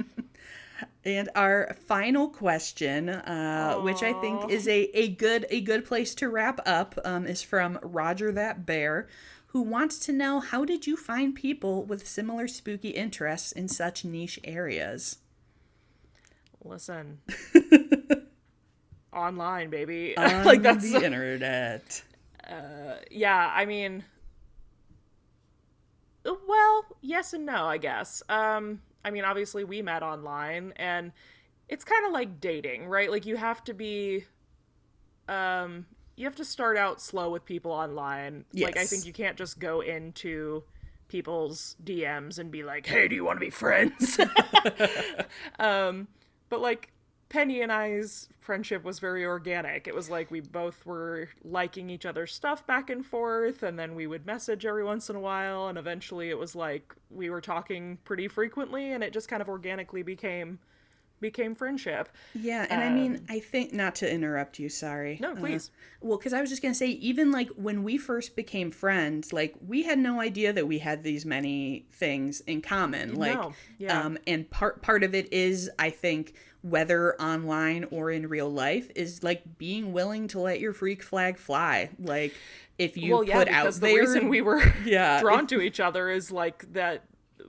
And our final question, which I think is a good place to wrap up, is from Roger That Bear, who wants to know, how did you find people with similar spooky interests in such niche areas? Listen. Online, baby. On like that's the internet. Yeah, I mean, well, yes and no, I guess. I mean, obviously we met online, and it's kind of like dating, right? Like you have to start out slow with people online. Yes. Like I think you can't just go into people's DMs and be like, hey, do you want to be friends? But like Penny and I's friendship was very organic. It was like we both were liking each other's stuff back and forth, and then we would message every once in a while, and eventually it was like we were talking pretty frequently, and it just kind of organically became friendship. Yeah, and I mean, I think, not to interrupt you, sorry. No, please. Well, because I was just going to say, even like when we first became friends, like we had no idea that we had these many things in common. Like, no. Yeah. And part of it is, I think, whether online or in real life, is like being willing to let your freak flag fly. Like if you put out the reason we were drawn to each other is like that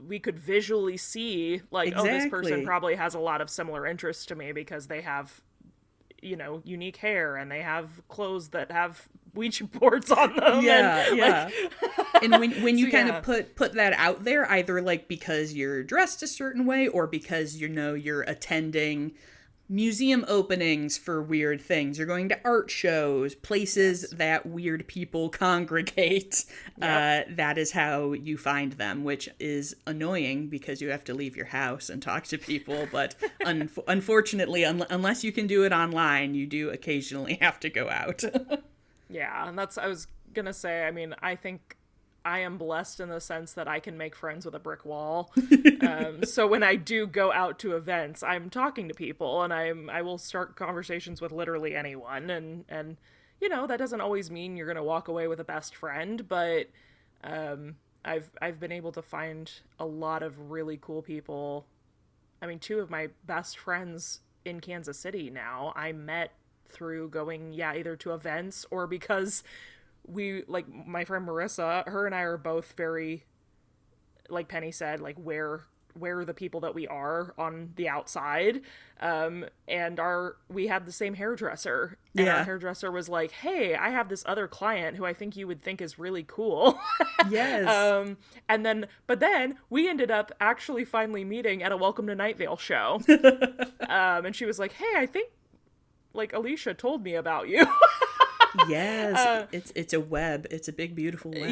we could visually see like, exactly. Oh, this person probably has a lot of similar interests to me because they have, you know, unique hair and they have clothes that have Ouija boards on them. Yeah, and, yeah. And when you kind of put that out there, either like because you're dressed a certain way or because, you know, you're attending museum openings for weird things, you're going to art shows, places that weird people congregate, that is how you find them, which is annoying because you have to leave your house and talk to people, but unfortunately, unless you can do it online, you do occasionally have to go out. Yeah, and I was gonna say, I mean, I think I am blessed in the sense that I can make friends with a brick wall. So when I do go out to events, I'm talking to people, and I will start conversations with literally anyone. And you know, that doesn't always mean you're gonna walk away with a best friend, but I've been able to find a lot of really cool people. I mean, 2 of my best friends in Kansas City now, I met through going, either to events or because we, like, my friend Marissa, her and I are both very, like Penny said, like, we're the people that we are on the outside. And we had the same hairdresser. And our hairdresser was like, hey, I have this other client who I think you would think is really cool. Yes. But then we ended up actually finally meeting at a Welcome to Night Vale show. And she was like, hey, I think, like, Alicia told me about you. Yes, it's a web. It's a big, beautiful web.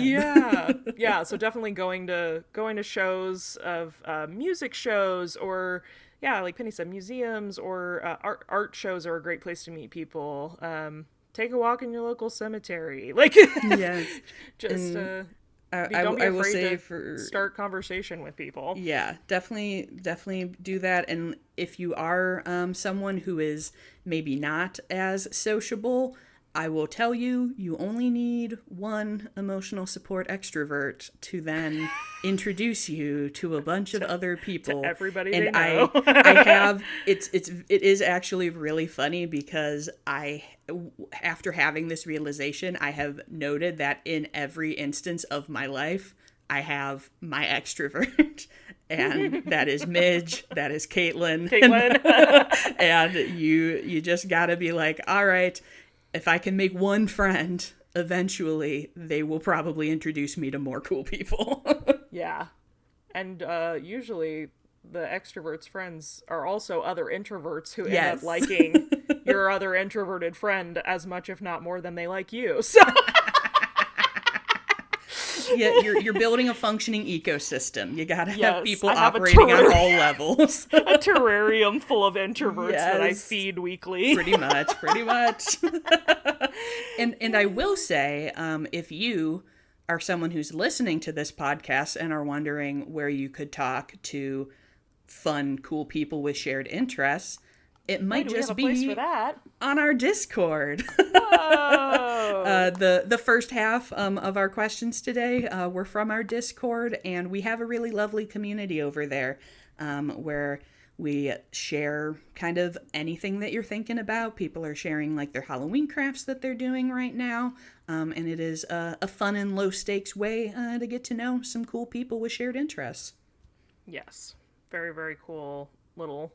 Yeah. So definitely going to shows of music shows, or like Penny said, museums, or art shows are a great place to meet people. Take a walk in your local cemetery. Like, yes, just don't be afraid to start conversation with people. Yeah, definitely do that. And if you are someone who is maybe not as sociable, I will tell you, you only need one emotional support extrovert to then introduce you to a bunch of other people. To everybody and they know. I have, it is actually really funny because after having this realization, I have noted that in every instance of my life, I have my extrovert. And that is Midge, that is Caitlin. And you just gotta be like, all right, if I can make one friend, eventually they will probably introduce me to more cool people. Yeah. And usually the extrovert's friends are also other introverts who end up liking your other introverted friend as much, if not more, than they like you. So yeah, you're building a functioning ecosystem. You gotta have people operating on all levels. A terrarium full of introverts that I feed weekly. Pretty much. And I will say, if you are someone who's listening to this podcast and are wondering where you could talk to fun, cool people with shared interests, it might just be place for that? On our Discord. Whoa. The first half of our questions today were from our Discord, and we have a really lovely community over there where we share kind of anything that you're thinking about. People are sharing like their Halloween crafts that they're doing right now, and it is a fun and low stakes way to get to know some cool people with shared interests. Yes, very, very cool little.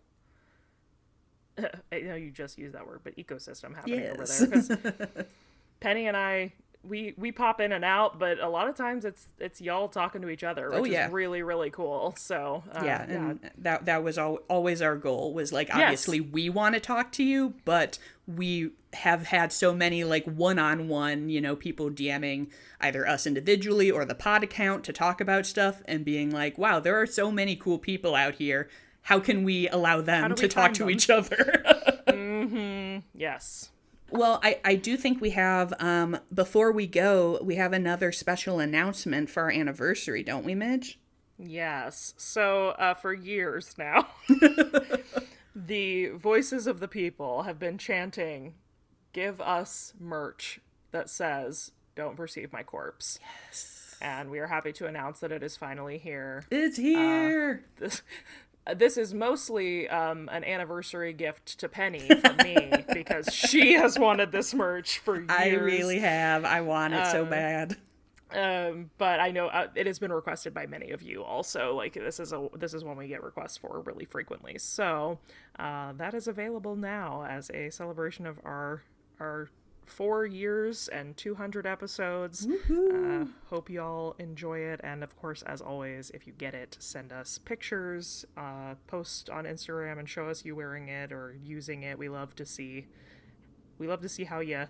I know you just used that word, but ecosystem happening over there. 'Cause Penny and I, we pop in and out, but a lot of times it's y'all talking to each other, which is really, really cool. So and that was always our goal, was like, obviously we want to talk to you, but we have had so many like one-on-one, people DMing either us individually or the pod account to talk about stuff and being like, wow, there are so many cool people out here. How can we allow them to talk to each other? Mm-hmm. Yes. Well, I do think we have, before we go, we have another special announcement for our anniversary, don't we, Midge? Yes. So, for years now, the voices of the people have been chanting, give us merch that says, don't perceive my corpse. Yes. And we are happy to announce that it is finally here. It's here! This is mostly an anniversary gift to Penny from me, because she has wanted this merch for years. I really have. I want it so bad. But I know it has been requested by many of you also. Like, this is one we get requests for really frequently. So that is available now as a celebration of our 4 years and 200 episodes. Hope you all enjoy it, and of course, as always, if you get it, send us pictures, post on Instagram and show us you wearing it or using it. We love to see how you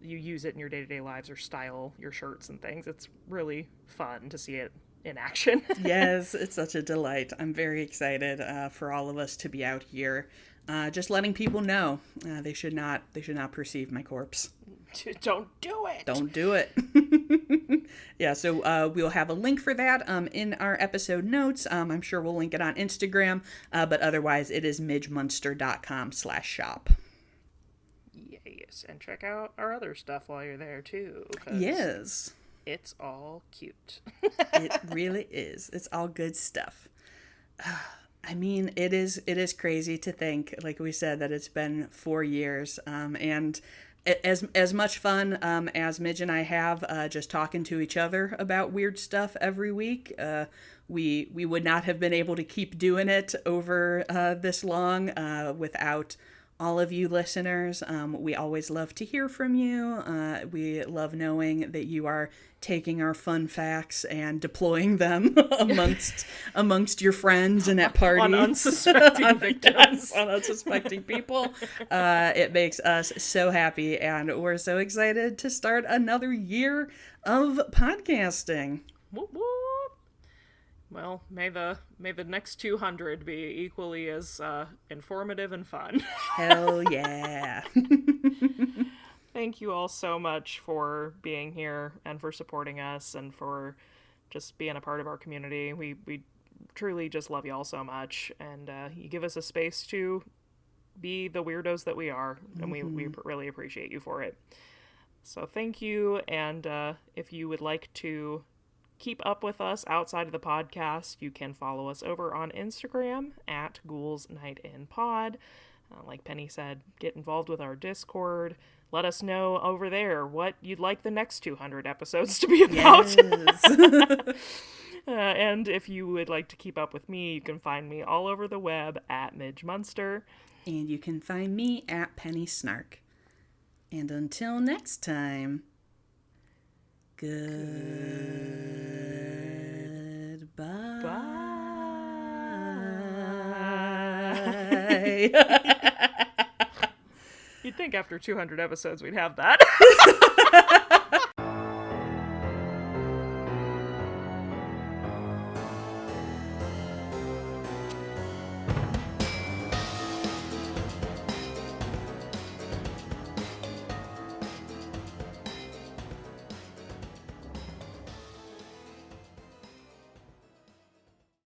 use it in your day-to-day lives or style your shirts and things. It's really fun to see it in action. Yes, it's such a delight. I'm very excited for all of us to be out here. Just letting people know they should not perceive my corpse. Don't do it. Don't do it. Yeah, so we'll have a link for that in our episode notes. I'm sure we'll link it on Instagram, but otherwise it is midgemonster.com/shop. Yes, and check out our other stuff while you're there too. Yes. It's all cute. It really is. It's all good stuff. I mean, it is crazy to think, like we said, that it's been 4 years, and as much fun as Midge and I have just talking to each other about weird stuff every week, we would not have been able to keep doing it over this long without all of you listeners. We always love to hear from you. We love knowing that you are taking our fun facts and deploying them amongst your friends and at parties. On unsuspecting victims. On unsuspecting people. It makes us so happy, and we're so excited to start another year of podcasting. Whoop, whoop. Well, may the next 200 be equally as informative and fun. Hell yeah. Thank you all so much for being here and for supporting us and for just being a part of our community. We truly just love y'all so much, and you give us a space to be the weirdos that we are, and we really appreciate you for it. So thank you, and if you would like to keep up with us outside of the podcast, you can follow us over on Instagram at Ghouls Night In Pod. Like Penny said, get involved with our Discord. Let us know over there what you'd like the next 200 episodes to be about. Yes. And if you would like to keep up with me, you can find me all over the web at Midge Munster. And you can find me at Penny Snark. And until next time, goodbye. Bye. You'd think after 200 episodes we'd have that.